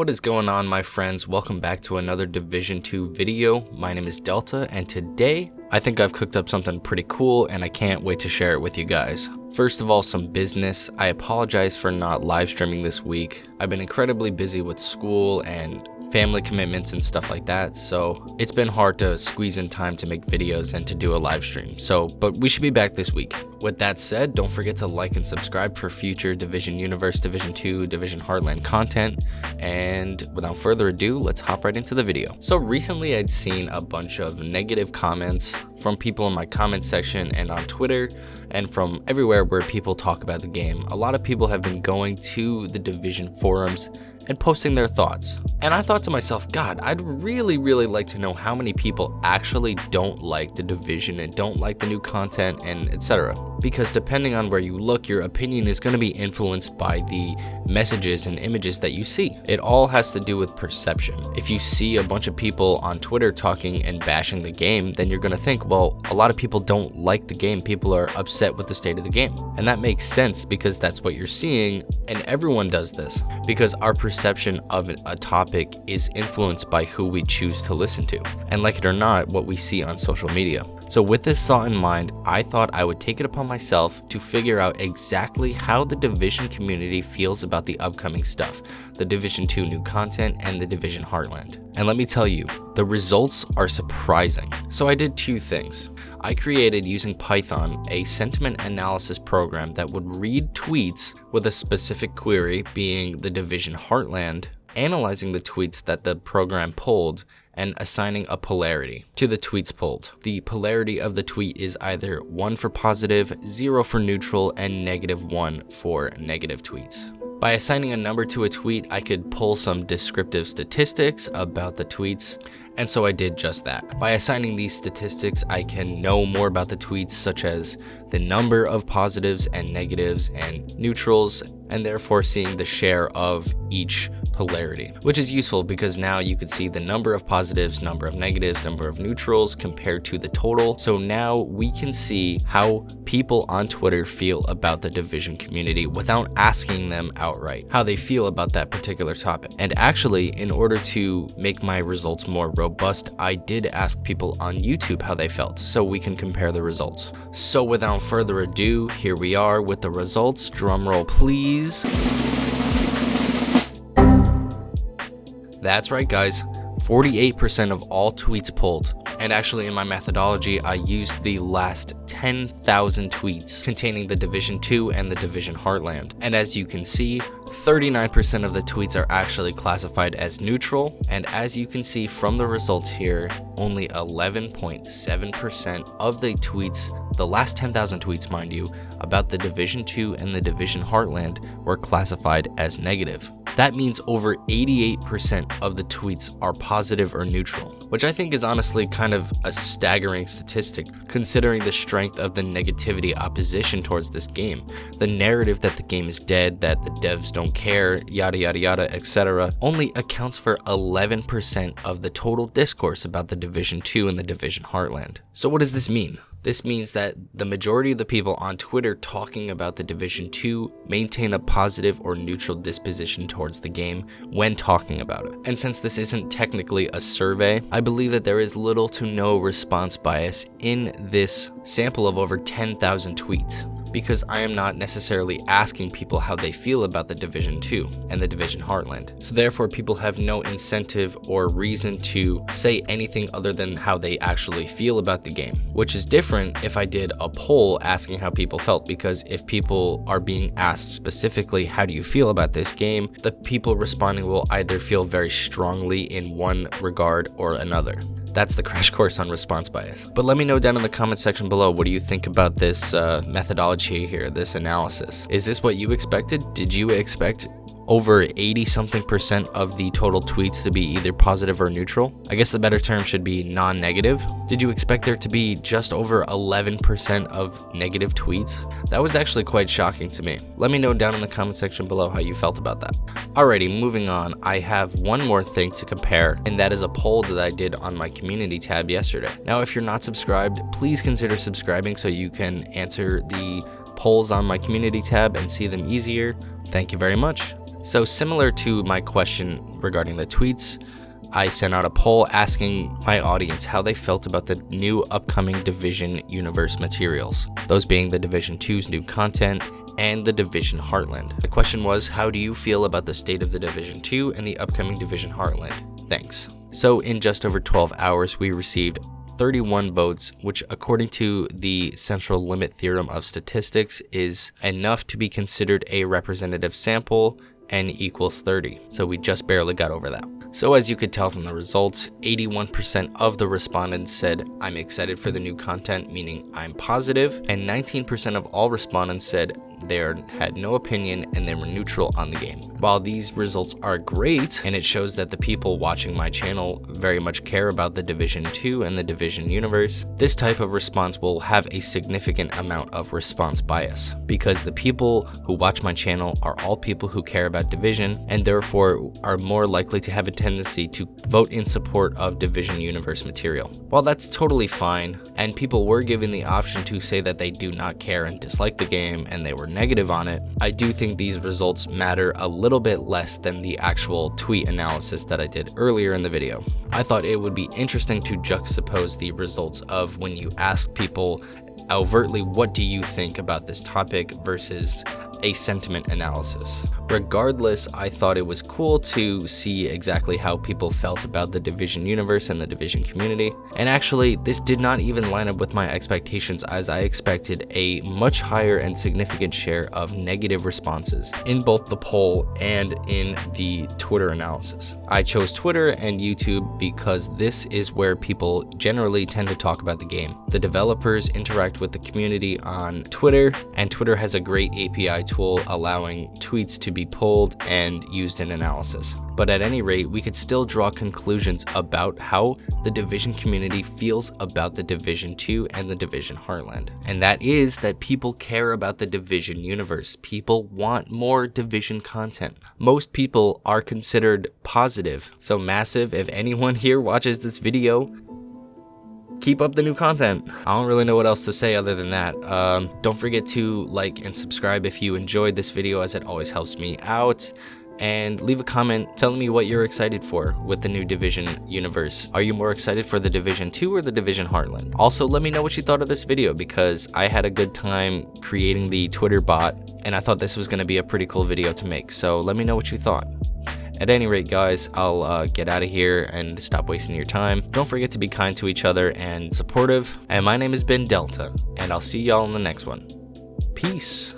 What is going on, my friends? Welcome back to another Division 2 video. My name is Delta, and today I think I've cooked up something pretty cool and I can't wait to share it with you guys. First of all, some business. I apologize for not live streaming this week. I've been incredibly busy with school and family commitments and stuff like that, so it's been hard to squeeze in time to make videos and to do a live stream. But we should be back this week. With that said, don't forget to like and subscribe for future Division Universe, Division 2, Division Heartland content. And without further ado, let's hop right into the video. So recently I'd seen a bunch of negative comments from people in my comment section and on Twitter and from everywhere where people talk about the game. A lot of people have been going to the Division forums and posting their thoughts. And I thought to myself, God, I'd really like to know how many people actually don't like the Division and don't like the new content and etc. Because depending on where you look, your opinion is going to be influenced by the messages and images that you see. It all has to do with perception. If you see a bunch of people on Twitter talking and bashing the game, then you're going to think, well, a lot of people don't like the game. People are upset with the state of the game. And that makes sense because that's what you're seeing, and everyone does this because our perception of a topic is influenced by who we choose to listen to, and like it or not, what we see on social media. So with this thought in mind, I thought I would take it upon myself to figure out exactly how the Division community feels about the upcoming stuff, the Division 2 new content and the Division Heartland. And let me tell you, the results are surprising. So I did two things. I created, using Python, a sentiment analysis program that would read tweets with a specific query, being the Division Heartland, analyzing the tweets that the program pulled, and assigning a polarity to the tweets pulled. The polarity of the tweet is either 1 for positive, 0 for neutral, and -1 for negative tweets. By assigning a number to a tweet, I could pull some descriptive statistics about the tweets, and so I did just that. By assigning these statistics, I can know more about the tweets, such as the number of positives and negatives and neutrals, and therefore seeing the share of each polarity, which is useful because now you could see the number of positives, number of negatives, number of neutrals compared to the total. So now we can see how people on Twitter feel about the Division community without asking them outright how they feel about that particular topic. And actually, in order to make my results more robust, I did ask people on YouTube how they felt, so we can compare the results. So without further ado, here we are with the results. Drumroll please. That's right, guys. 48% of all tweets pulled. And actually, in my methodology, I used the last 10,000 tweets containing the Division 2 and the Division Heartland. And as you can see, 39% of the tweets are actually classified as neutral. And as you can see from the results here, only 11.7% of the tweets, the last 10,000 tweets, mind you, about the Division 2 and the Division Heartland were classified as negative. That means over 88% of the tweets are positive or neutral, which I think is honestly kind of a staggering statistic considering the strength of the negativity opposition towards this game. The narrative that the game is dead, that the devs don't care, yada yada yada, etc. only accounts for 11% of the total discourse about the Division 2 and the Division Heartland. So what does this mean? This means that the majority of the people on Twitter talking about the Division 2 maintain a positive or neutral disposition towards the game when talking about it. And since this isn't technically a survey, I believe that there is little to no response bias in this sample of over 10,000 tweets, because I am not necessarily asking people how they feel about the Division 2 and the Division Heartland. So therefore, people have no incentive or reason to say anything other than how they actually feel about the game, which is different if I did a poll asking how people felt, because if people are being asked specifically, how do you feel about this game, the people responding will either feel very strongly in one regard or another. That's the crash course on response bias. But let me know down in the comment section below, what do you think about this methodology here, this analysis? Is this what you expected? Did you expect over 80-something% of the total tweets to be either positive or neutral? I guess the better term should be non-negative. Did you expect there to be just over 11% of negative tweets? That was actually quite shocking to me. Let me know down in the comment section below how you felt about that. Alrighty, moving on, I have one more thing to compare, and that is a poll that I did on my community tab yesterday. Now, if you're not subscribed, please consider subscribing so you can answer the polls on my community tab and see them easier. Thank you very much. So similar to my question regarding the tweets, I sent out a poll asking my audience how they felt about the new upcoming Division Universe materials, those being the Division 2's new content and the Division Heartland. The question was, how do you feel about the state of the Division 2 and the upcoming Division Heartland? Thanks. So in just over 12 hours, we received 31 votes, which according to the central limit theorem of statistics is enough to be considered a representative sample, and equals 30. So we just barely got over that. So as you could tell from the results, 81% of the respondents said, I'm excited for the new content, meaning I'm positive, and 19% of all respondents said they had no opinion and they were neutral on the game. While these results are great, and it shows that the people watching my channel very much care about the Division 2 and the Division universe, this type of response will have a significant amount of response bias, because the people who watch my channel are all people who care about Division, and therefore are more likely to have a tendency to vote in support of Division universe material. While that's totally fine, and people were given the option to say that they do not care and dislike the game and they were negative on it, I do think these results matter a little bit less than the actual tweet analysis that I did earlier in the video. I thought it would be interesting to juxtapose the results of when you ask people overtly, what do you think about this topic, versus a sentiment analysis. Regardless, I thought it was cool to see exactly how people felt about the Division universe and the Division community. And actually, this did not even line up with my expectations, as I expected a much higher and significant share of negative responses in both the poll and in the Twitter analysis. I chose Twitter and YouTube because this is where people generally tend to talk about the game. The developers interact with the community on Twitter, and Twitter has a great API tool allowing tweets to be pulled and used in analysis. But at any rate, we could still draw conclusions about how the Division community feels about the Division 2 and the Division Heartland. And that is that people care about the Division universe. People want more Division content. Most people are considered positive. So Massive, if anyone here watches this video, keep up the new content. I don't really know what else to say other than that. Don't forget to like and subscribe if you enjoyed this video, as it always helps me out. And leave a comment telling me what you're excited for with the new Division universe. Are you more excited for the Division 2 or the Division Heartland? Also, let me know what you thought of this video, because I had a good time creating the Twitter bot, and I thought this was going to be a pretty cool video to make. So let me know what you thought. At any rate, guys, I'll get out of here and stop wasting your time. Don't forget to be kind to each other and supportive. And my name has been Deltah, and I'll see y'all in the next one. Peace.